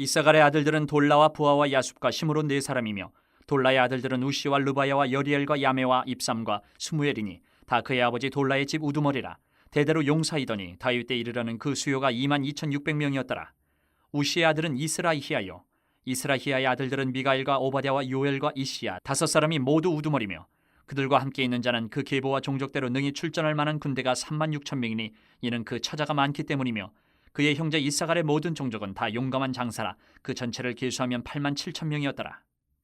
이사갈의 아들들은 돌라와 부하와 야숲과 시므론 네 사람이며 돌라의 아들들은 우시와 르바야와 여리엘과 야메와 입삼과 스무엘이니 다 그의 아버지 돌라의 집 우두머리라. 대대로 용사이더니 다윗 때 이르러는 그 수요가 22,600명이었더라. 우시의 아들은 이스라히야요, 이스라히야의 아들들은 미가엘과 오바댜와 요엘과 이시야 다섯 사람이 모두 우두머리며 그들과 함께 있는 자는 그 계보와 종족대로 능히 출전할 만한 군대가 36,000명이니 이는 그 처자가 많기 때문이며 그의 형제 이사갈의 모든 종족은 다 용감한 장사라. 그 전체를 계수하면 87,000명이었더라.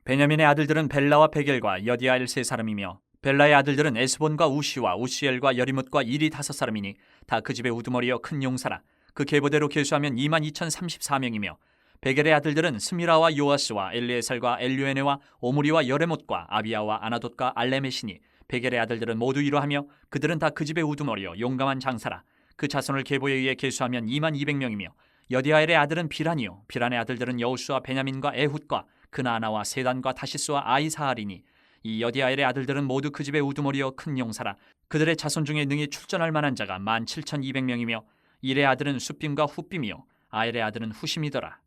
베냐민의 아들들은 벨라와 베겔과 여디아엘 세 사람이며 벨라의 아들들은 에스본과 우시와 우시엘과 여리뭇과 일이 다섯 사람이니 다 그 집의 우두머리여 큰 용사라. 그 계보대로 계수하면 22,034명이며 베겔의 아들들은 스미라와 요아스와 엘리에살과 엘류에네와 오므리와 여레못과 아비야와 아나돗과 알레메시니 베겔의 아들들은 모두 이러하며 그들은 다 그 집의 우두머리여 용감한 장사라. 그 자손을 계보에 의해 계수하면 22,200명이며 여디아엘의 아들은 비란이요 비란의 아들들은 여우수와 베냐민과 에훗과 그나아나와 세단과 다시스와 아이사알이니 이 여디아엘의 아들들은 모두 그 집의 우두머리여 큰 용사라. 그들의 자손 중에 능히 출전할 만한 자가 17,200명이며 일의 아들은 숫빔과 훗빔이요 아엘의 아들은 후심이더라.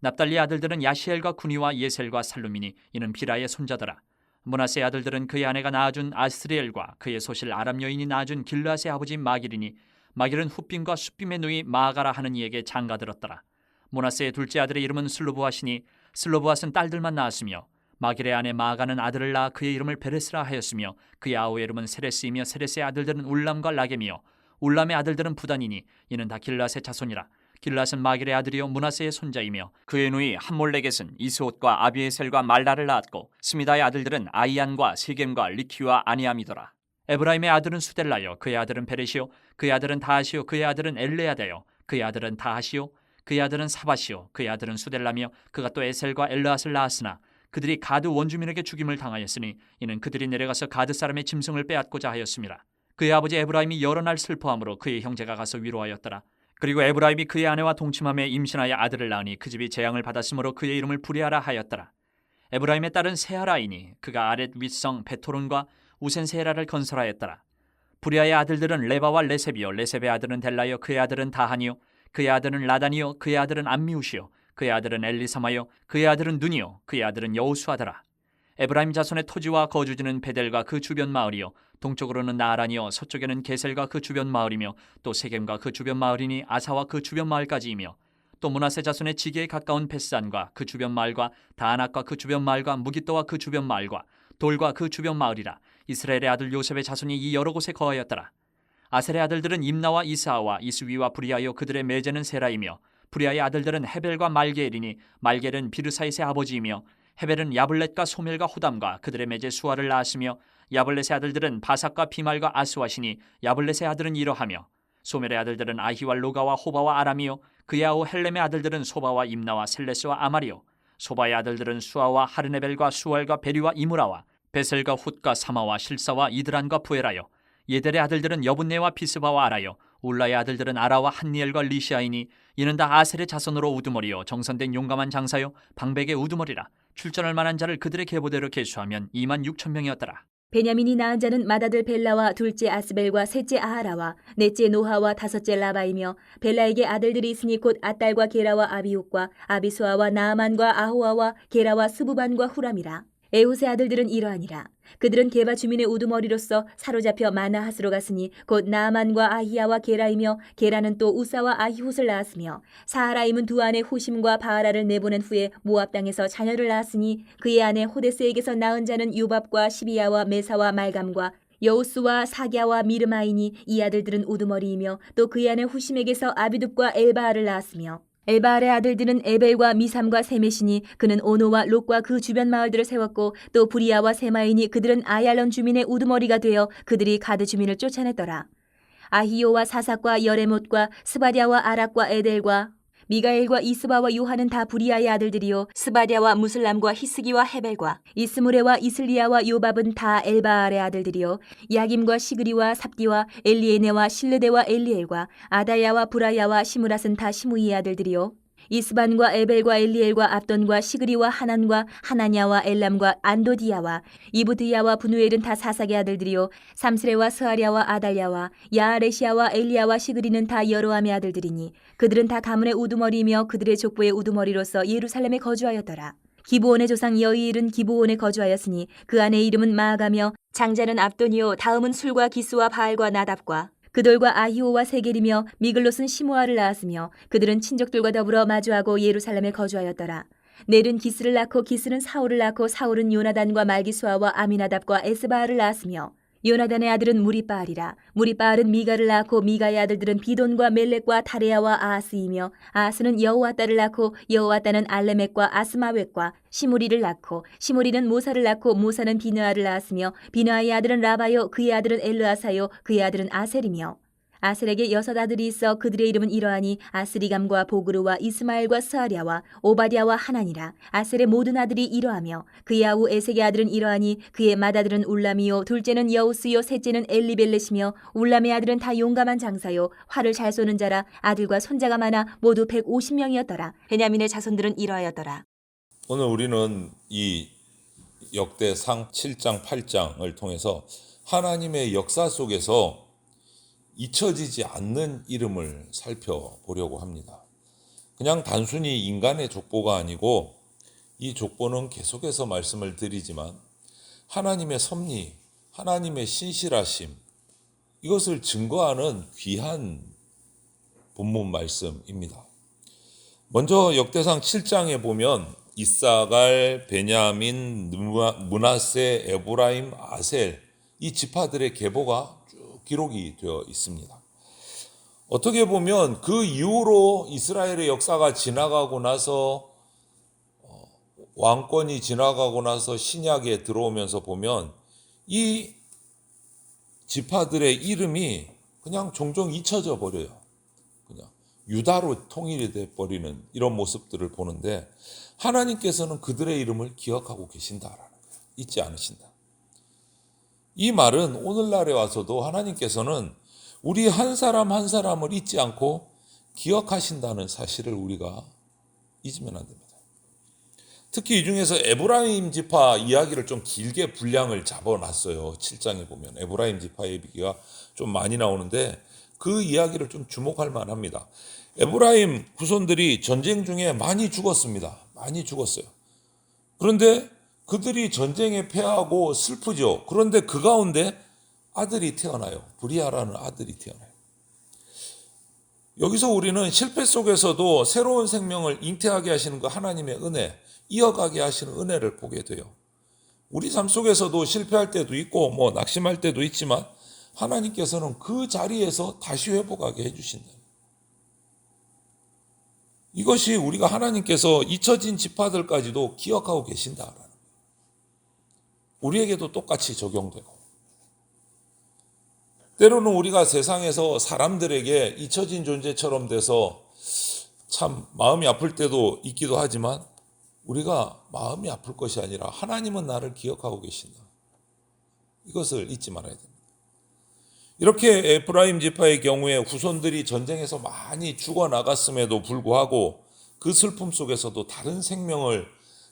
납달리의 아들들은 야시엘과 구니와 예셀과 살루미니 이는 비라의 손자더라. 므낫세의 아들들은 그의 아내가 낳아준 아스리엘과 그의 소실 아람 여인이 낳아준 길르앗의 아버지 마길이니 마길은 훗빔과 숫빔의 누이 마아가라 하는 이에게 장가들었더라. 므낫세의 둘째 아들의 이름은 슬로브핫이니 슬로브핫은 딸들만 낳았으며 마길의 아내 마아가는 아들을 낳아 그의 이름을 베레스라 하였으며 그의 아우의 이름은 세레스이며 세레스의 아들들은 울람과 라겜이요 울람의 아들들은 부단이니 이는 다 길르앗의 자손이라. 길르앗은 마길의 아들이요 므낫세의 손자이며 그의 누이 함몰레겟은 이스옷과 아비에셀과 말라를 낳았고 스미다의 아들들은 아이안과 세겜과 리키와 아니암이더라. 에브라임의 아들은 수델라요 그의 아들은 베레시요 그의 아들은 다하시요 그의 아들은 엘레아다요 그의 아들은 다하시요 그의 아들은 사바시요 그의 아들은 수델라며 그가 또 에셀과 엘르앗을 낳았으나 그들이 가드 원주민에게 죽임을 당하였으니 이는 그들이 내려가서 가드 사람의 짐승을 빼앗고자 하였습니다. 그의 아버지 에브라임이 여러 날 슬퍼함으로 그의 형제가 가서 위로하였더라. 그리고 에브라임이 그의 아내와 동침함에 임신하여 아들을 낳으니 그 집이 재앙을 받았으므로 그의 이름을 부리아라 하였더라. 에브라임의 딸은 세하라이니 그가 아렛 윗성 베토론과 우센세라를 건설하였더라. 부리아의 아들들은 레바와 레셉이요 레셉의 아들은 델라요 그의 아들은 다하니요 그의 아들은 라단이요 그의 아들은 암미우시요 그의 아들은 엘리사마요 그의 아들은 눈이요 그의 아들은 여우수하더라. 에브라임 자손의 토지와 거주지는 베델과 그 주변 마을이요 동쪽으로는 나아란이요 서쪽에는 게셀과 그 주변 마을이며 또 세겜과 그 주변 마을이니 아사와 그 주변 마을까지이며 또 므낫세 자손의 지게에 가까운 베스안과 그 주변 마을과 다안악과 그 주변 마을과 무깃도와 그 주변 마을과 돌과 그 주변 마을이라. 이스라엘의 아들 요셉의 자손이 이 여러 곳에 거하였더라. 아셀의 아들들은 임나와 이스하와 이스위와 브리아요 그들의 매제는 세라이며 브리아의 아들들은 헤벨과 말게엘이니 말게엘은 비르사이스의 아버지이며 헤벨은 야블렛과 소멜과 호담과 그들의 매제 수아를 낳았으며 야블렛의 아들들은 바삭과 비말과 아스와시니 야블렛의 아들은 이러하며 소멜의 아들들은 아히와 로가와 호바와 아람이요 그의 아우 헬렘의 아들들은 소바와 임나와 셀레스와 아마리요 소바의 아들들은 수아와 하르네벨과 수알과 베리와 이무라와 베셀과 훗과 사마와 실사와 이드란과 부에라요 예델의 아들들은 여분네와 비스바와 아라요 울라의 아들들은 아라와 한니엘과 리시아이니 이는 다 아셀의 자손으로 우두머리요 정선된 용감한 장사요 방백의 우두머리라. 출전할 만한 자를 그들의 계보대로 계수하면 26,000명이었더라. 베냐민이 낳은 자는 맏아들 벨라와 둘째 아스벨과 셋째 아하라와 넷째 노하와 다섯째 라바이며 벨라에게 아들들이 있으니 곧 아딸과 게라와 아비웃과 아비수아와 나아만과 아호아와 게라와 스부반과 후람이라. 에훗의 아들들은 이러하니라. 그들은 게바 주민의 우두머리로서 사로잡혀 마나핫으로 갔으니 곧 나아만과 아히야와 게라이며 게라는 또 우사와 아히훗을 낳았으며 사하라임은 두 아내 후심과 바하라를 내보낸 후에 모압 땅에서 자녀를 낳았으니 그의 아내 호데스에게서 낳은 자는 요밥과 시비야와 메사와 말감과 여우스와 사갸와 미르마이니 이 아들들은 우두머리이며 또 그의 아내 후심에게서 아비둡과 엘바알을 낳았으며 엘바알의 아들들은 에벨과 미삼과 세메시니 그는 오노와 롯과 그 주변 마을들을 세웠고 또 부리아와 세마이니 그들은 아얄론 주민의 우두머리가 되어 그들이 가드 주민을 쫓아냈더라. 아히요와 사삭과 여레못과 스바랴와 아락과 에델과 미가엘과 이스바와 요한은 다 부리아의 아들들이요 스바랴와 무슬람과 히스기와 헤벨과 이스무레와 이슬리아와 요밥은 다 엘바알의 아들들이요 야김과 시그리와 삽디와 엘리에네와 실르데와 엘리엘과 아다야와 브라야와 시므랏은 다 시므이의 아들들이요 이스반과 에벨과 엘리엘과 압돈과 시그리와 하난과 하나냐와 엘람과 안도디야와 이브드야와 분우엘은 다 사삭의 아들들이요 삼스레와 스하랴와 아달랴와 야아레시아와 엘리야와 시그리는 다 여로함의 아들들이니 그들은 다 가문의 우두머리이며 그들의 족보의 우두머리로서 예루살렘에 거주하였더라. 기브온의 조상 여이일은 기브온에 거주하였으니 그 아내의 이름은 마아가며 장자는 압돈이요 다음은 술과 기스와 바알과 나답과 그돌과 아히오와 세겔이며 미글롯은 시므아를 낳았으며 그들은 친족들과 더불어 마주하고 예루살렘에 거주하였더라. 넬은 기스를 낳고 기스는 사울을 낳고 사울은 요나단과 말기수아와 아미나답과 에스바알을 낳았으며 요나단의 아들은 무리바알이라. 무리바알은 미가를 낳고 미가의 아들들은 비돈과 멜렉과 다레야와 아하스이며 아하스는 여호와따를 낳고 여호와따는 알레멕과 아스마웻과 시무리를 낳고 시무리는 모사를 낳고 모사는 비느아를 낳았으며 비느아의 아들은 라바요 그의 아들은 엘르아사요 그의 아들은 아셀이며 아셀에게 6 아들이 있어 그들의 이름은 이러하니 아스리감과 보그르와 이스마엘과 스하랴와 오바댜와 하나니라. 아셀의 모든 아들이 이러하며 그의 아우 에색의 아들은 이러하니 그의 맏아들은 울람이요 둘째는 여우스요 셋째는 엘리벨렛이며 울람의 아들은 다 용감한 장사요 활을 잘 쏘는 자라. 아들과 손자가 많아 모두 150명이었더라. 베냐민의 자손들은 이러하였더라. 오늘 우리는 이 역대상 7장 8장을 통해서 하나님의 역사 속에서 잊혀지지 않는 이름을 살펴보려고 합니다. 그냥 단순히 인간의 족보가 아니고 이 족보는 계속해서 말씀을 드리지만 하나님의 섭리, 하나님의 신실하심, 이것을 증거하는 귀한 본문 말씀입니다. 먼저 역대상 7장에 보면 이사갈, 베냐민, 므낫세, 에브라임, 아셀 이 지파들의 계보가 쭉 기록이 되어 있습니다. 어떻게 보면 그 이후로 이스라엘의 역사가 지나가고 나서 왕권이 지나가고 나서 신약에 들어오면서 보면 이 지파들의 이름이 그냥 종종 잊혀져 버려요. 그냥 유다로 통일이 돼 버리는 이런 모습들을 보는데 하나님께서는 그들의 이름을 기억하고 계신다라는 거예요. 잊지 않으신다. 이 말은 오늘날에 와서도 하나님께서는 우리 한 사람 한 사람을 잊지 않고 기억하신다는 사실을 우리가 잊으면 안 됩니다. 특히 이 중에서 에브라임 지파 이야기를 좀 길게 분량을 잡아놨어요. 7장에 보면 에브라임 지파 얘기가 좀 많이 나오는데 그 이야기를 좀 주목할 만합니다. 에브라임 후손들이 전쟁 중에 많이 죽었습니다. 많이 죽었어요. 그런데 그들이 전쟁에 패하고 슬프죠. 그런데 그 가운데 아들이 태어나요. 브리아라는 아들이 태어나요. 여기서 우리는 실패 속에서도 새로운 생명을 잉태하게 하시는 그 하나님의 은혜, 이어가게 하시는 은혜를 보게 돼요. 우리 삶 속에서도 실패할 때도 있고 낙심할 때도 있지만 하나님께서는 그 자리에서 다시 회복하게 해주신다. 이것이 우리가 하나님께서 잊혀진 지파들까지도 기억하고 계신다라는 거예요. 우리에게도 똑같이 적용되고 때로는 우리가 세상에서 사람들에게 잊혀진 존재처럼 돼서 참 마음이 아플 때도 있기도 하지만 우리가 마음이 아플 것이 아니라 하나님은 나를 기억하고 계신다. 이것을 잊지 말아야 됩니다. 이렇게 에프라임 지파의 경우에 후손들이 전쟁에서 많이 죽어나갔음에도 불구하고 그 슬픔 속에서도 다른 생명을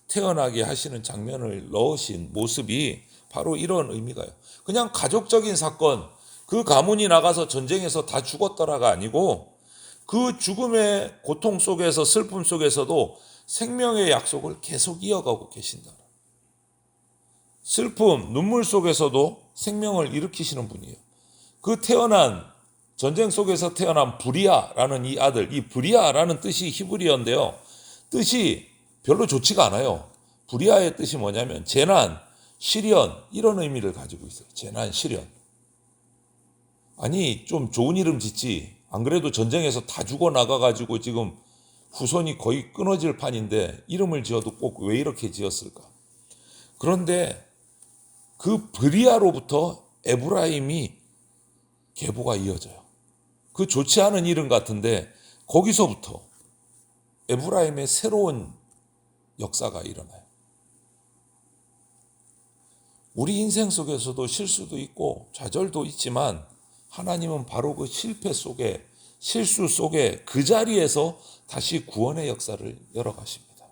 태어나게 하시는 장면을 넣으신 모습이 바로 이런 의미가요. 그냥 가족적인 사건, 그 가문이 나가서 전쟁에서 다 죽었더라가 아니고 그 죽음의 고통 속에서 슬픔 속에서도 생명의 약속을 계속 이어가고 계신다. 슬픔, 눈물 속에서도 생명을 일으키시는 분이에요. 그 태어난 전쟁 속에서 태어난 브리아라는 이 아들, 이 브리아라는 뜻이 히브리어인데요. 뜻이 별로 좋지가 않아요. 브리아의 뜻이 뭐냐면 재난, 시련 이런 의미를 가지고 있어요. 재난, 시련. 아니 좀 좋은 이름 짓지. 안 그래도 전쟁에서 다 죽어나가가지고 지금 후손이 거의 끊어질 판인데 이름을 지어도 꼭 왜 이렇게 지었을까? 그런데 그 브리아로부터 에브라임이 계보가 이어져요. 그 좋지 않은 이름 같은데 거기서부터 에브라임의 새로운 역사가 일어나요. 우리 인생 속에서도 실수도 있고 좌절도 있지만 하나님은 바로 그 실패 속에 실수 속에 그 자리에서 다시 구원의 역사를 열어가십니다.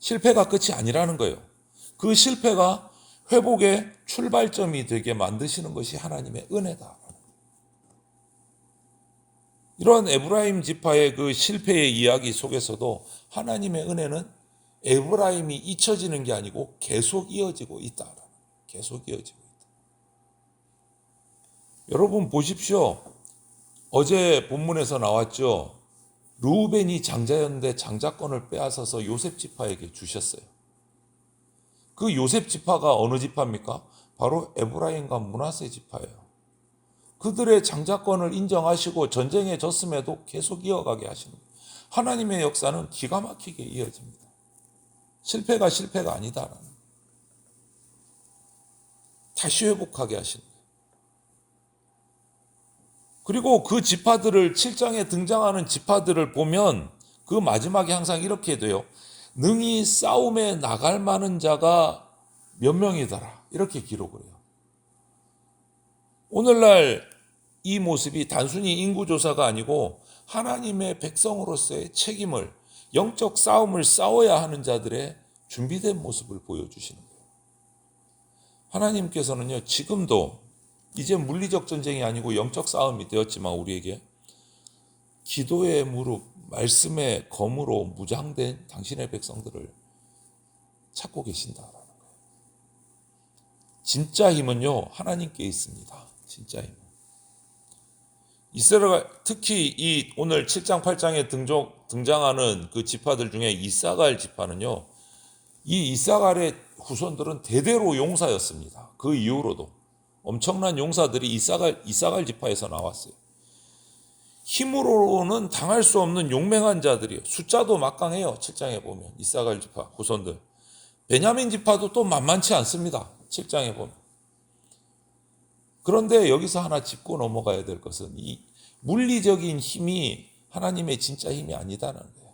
실패가 끝이 아니라는 거예요. 그 실패가 회복의 출발점이 되게 만드시는 것이 하나님의 은혜다. 이런 에브라임 지파의 그 실패의 이야기 속에서도 하나님의 은혜는 에브라임이 잊혀지는 게 아니고 계속 이어지고 있다. 계속 이어지고 있다. 여러분 보십시오. 어제 본문에서 나왔죠. 르우벤이 장자였는데 장자권을 빼앗아서 요셉 지파에게 주셨어요. 그 요셉 지파가 어느 지파입니까? 바로 에브라임과 므낫세 지파예요. 그들의 장자권을 인정하시고 전쟁에 졌음에도 계속 이어가게 하시는 거예요. 하나님의 역사는 기가 막히게 이어집니다. 실패가 아니다라는 거예요. 다시 회복하게 하시는 거예요. 그리고 그 지파들을 7장에 등장하는 지파들을 보면 그 마지막에 항상 이렇게 돼요. 능히 싸움에 나갈 만한 자가 몇 명이더라. 이렇게 기록을 해요. 오늘날 이 모습이 단순히 인구조사가 아니고 하나님의 백성으로서의 책임을, 영적 싸움을 싸워야 하는 자들의 준비된 모습을 보여주시는 거예요. 하나님께서는요, 지금도 이제 물리적 전쟁이 아니고 영적 싸움이 되었지만 우리에게 기도의 무릎, 말씀의 검으로 무장된 당신의 백성들을 찾고 계신다라는 거예요. 진짜 힘은요, 하나님께 있습니다. 진짜 힘. 이스라엘, 특히 이 오늘 7장 8장에 등장하는 그 지파들 중에 이사갈 지파는요, 이 이사갈의 후손들은 대대로 용사였습니다. 그 이후로도 엄청난 용사들이 이사갈 지파에서 나왔어요. 힘으로는 당할 수 없는 용맹한 자들이에요. 숫자도 막강해요. 7장에 보면 이사갈 지파 후손들. 베냐민 지파도 또 만만치 않습니다. 7장에 보면. 그런데 여기서 하나 짚고 넘어가야 될 것은 이 물리적인 힘이 하나님의 진짜 힘이 아니다는 거예요.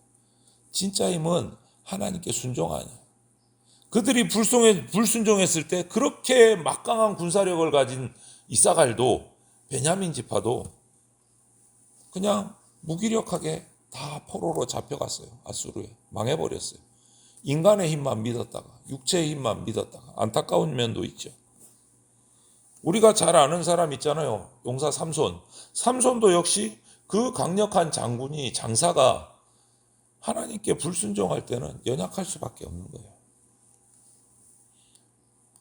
진짜 힘은 하나님께 순종하냐. 그들이 불순종했을 때 그렇게 막강한 군사력을 가진 이사갈도 베냐민 지파도 그냥 무기력하게 다 포로로 잡혀갔어요. 아수르에 망해버렸어요. 인간의 힘만 믿었다가, 육체의 힘만 믿었다가. 안타까운 면도 있죠. 우리가 잘 아는 사람 있잖아요. 용사 삼손. 삼손도 역시 그 강력한 장군이, 장사가 하나님께 불순종할 때는 연약할 수밖에 없는 거예요.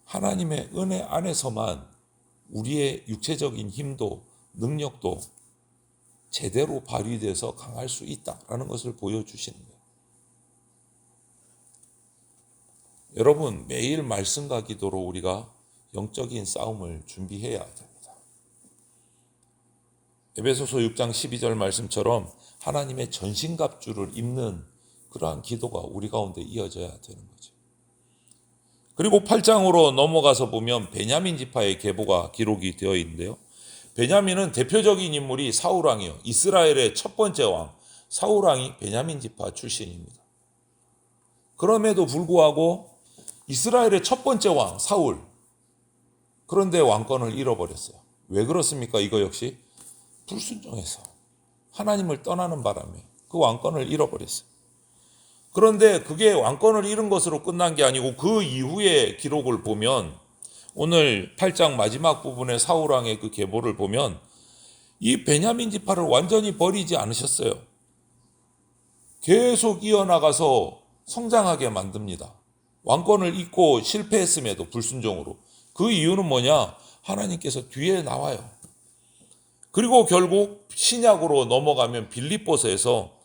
하나님의 은혜 안에서만 우리의 육체적인 힘도 능력도 제대로 발휘돼서 강할 수 있다라는 것을 보여주시는 거예요. 여러분, 매일 말씀과 기도로 우리가 영적인 싸움을 준비해야 됩니다. 에베소서 6장 12절 말씀처럼 하나님의 전신갑주를 입는 그러한 기도가 우리 가운데 이어져야 되는 거죠. 그리고 8장으로 넘어가서 보면 베냐민 지파의 계보가 기록이 되어 있는데요. 베냐민은 대표적인 인물이 사울왕이요. 이스라엘의 첫 번째 왕 사울왕이 베냐민 지파 출신입니다. 그럼에도 불구하고 이스라엘의 첫 번째 왕 사울, 그런데 왕권을 잃어버렸어요. 왜 그렇습니까? 이거 역시 불순종해서 하나님을 떠나는 바람에 그 왕권을 잃어버렸어요. 그런데 그게 왕권을 잃은 것으로 끝난 게 아니고 그 이후의 기록을 보면 오늘 8장 마지막 부분의 사울왕의 그 계보를 보면 이 베냐민 지파를 완전히 버리지 않으셨어요. 계속 이어나가서 성장하게 만듭니다. 왕권을 잃고 실패했음에도 불순종으로. 그 이유는 뭐냐? 하나님께서 뒤에 나와요. 그리고 결국 신약으로 넘어가면 빌립보서에서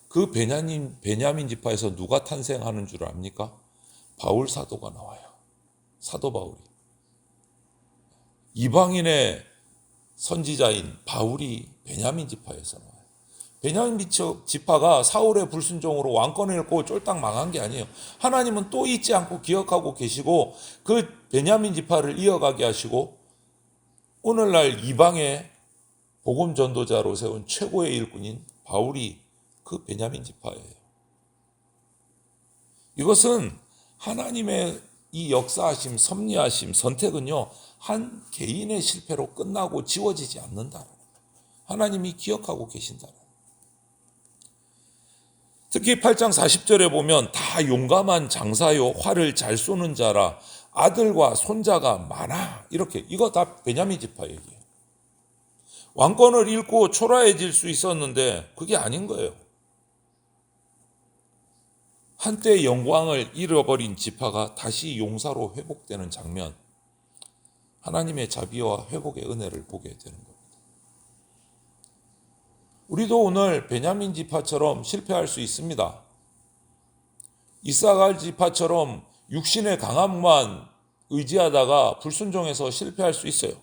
그 베냐민 지파에서 누가 탄생하는 줄 압니까? 바울 사도가 나와요. 사도 바울이. 이방인의 선지자인 바울이 베냐민 지파에서 나와요. 베냐민 지파가 사울의 불순종으로 왕권을 잃고 쫄딱 망한 게 아니에요. 하나님은 또 잊지 않고 기억하고 계시고 그 베냐민 지파를 이어가게 하시고 오늘날 이방의 복음 전도자로 세운 최고의 일꾼인 바울이 그 베냐민 지파예요. 이것은 하나님의 이 역사하심, 섭리하심, 선택은요, 한 개인의 실패로 끝나고 지워지지 않는다. 하나님이 기억하고 계신다. 특히 8장 40절에 보면 다 용감한 장사요 활을 잘 쏘는 자라 아들과 손자가 많아. 이렇게 이거 다 베냐민 지파 얘기예요. 왕권을 잃고 초라해질 수 있었는데 그게 아닌 거예요. 한때 영광을 잃어버린 지파가 다시 용사로 회복되는 장면, 하나님의 자비와 회복의 은혜를 보게 되는 겁니다. 우리도 오늘 베냐민 지파처럼 실패할 수 있습니다. 이사갈 지파처럼 육신의 강함만 의지하다가 불순종해서 실패할 수 있어요.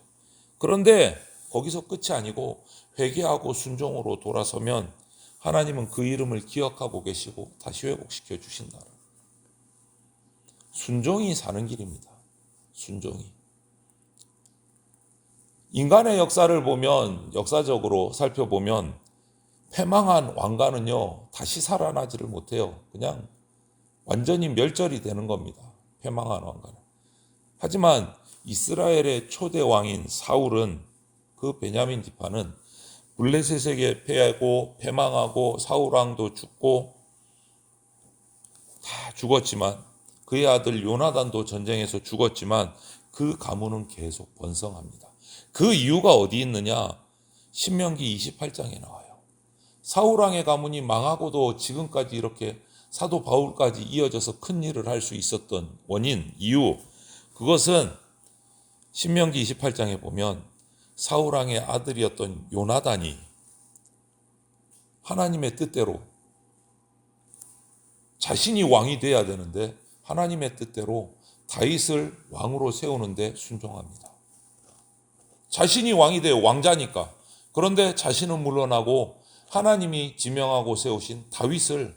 그런데 거기서 끝이 아니고 회개하고 순종으로 돌아서면 하나님은 그 이름을 기억하고 계시고 다시 회복시켜 주신다. 순종이 사는 길입니다. 순종이. 인간의 역사를 보면, 역사적으로 살펴보면 패망한 왕가는요 다시 살아나지를 못해요. 그냥 완전히 멸절이 되는 겁니다. 패망한 왕가는. 하지만 이스라엘의 초대 왕인 사울은, 그 베냐민 지파는 블레셋에게 패하고 패망하고 사울 왕도 죽고 다 죽었지만, 그의 아들 요나단도 전쟁에서 죽었지만 그 가문은 계속 번성합니다. 그 이유가 어디 있느냐? 신명기 28장에 나와요. 사울 왕의 가문이 망하고도 지금까지 이렇게 사도 바울까지 이어져서 큰 일을 할 수 있었던 원인, 이유, 그것은 신명기 28장에 보면 사울 왕의 아들이었던 요나단이 하나님의 뜻대로, 자신이 왕이 돼야 되는데 하나님의 뜻대로 다윗을 왕으로 세우는데 순종합니다. 자신이 왕이 돼요. 왕자니까. 그런데 자신은 물러나고 하나님이 지명하고 세우신 다윗을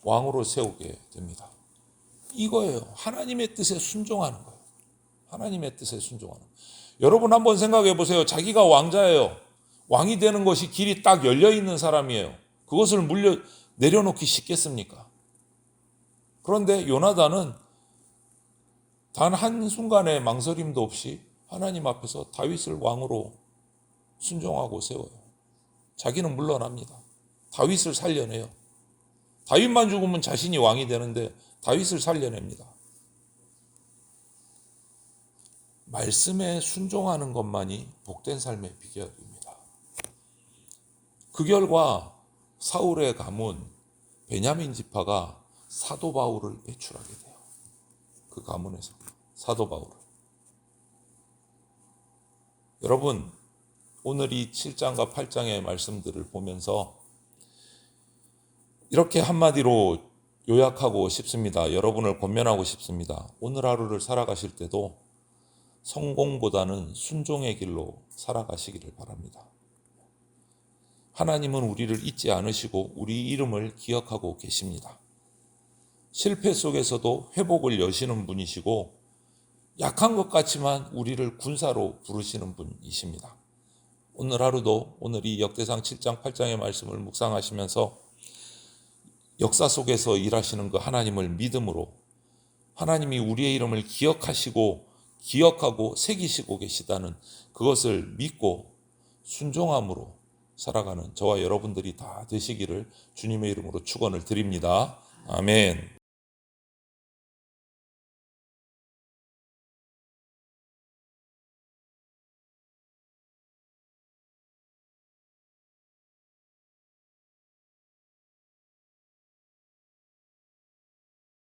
왕으로 세우게 됩니다. 이거예요. 하나님의 뜻에 순종하는 거예요. 하나님의 뜻에 순종하는 거예요. 여러분 한번 생각해 보세요. 자기가 왕자예요. 왕이 되는 것이 길이 딱 열려 있는 사람이에요. 그것을 내려놓기 쉽겠습니까? 그런데 요나단은 단 한순간의 망설임도 없이 하나님 앞에서 다윗을 왕으로 순종하고 세워요. 자기는 물러납니다. 다윗을 살려내요. 다윗만 죽으면 자신이 왕이 되는데 다윗을 살려냅니다. 말씀에 순종하는 것만이 복된 삶의 비결입니다. 그 결과 사울의 가문 베냐민 지파가 사도 바울을 배출하게 돼요. 그 가문에서 사도 바울을. 여러분, 오늘 이 7장과 8장의 말씀들을 보면서 이렇게 한마디로 요약하고 싶습니다. 여러분을 권면하고 싶습니다. 오늘 하루를 살아가실 때도 성공보다는 순종의 길로 살아가시기를 바랍니다. 하나님은 우리를 잊지 않으시고 우리 이름을 기억하고 계십니다. 실패 속에서도 회복을 여시는 분이시고 약한 것 같지만 우리를 군사로 부르시는 분이십니다. 오늘 하루도 오늘 이 역대상 7장 8장의 말씀을 묵상하시면서 역사 속에서 일하시는 그 하나님을 믿음으로, 하나님이 우리의 이름을 기억하고 새기시고 계시다는 그것을 믿고 순종함으로 살아가는 저와 여러분들이 다 되시기를 주님의 이름으로 축원을 드립니다. 아멘.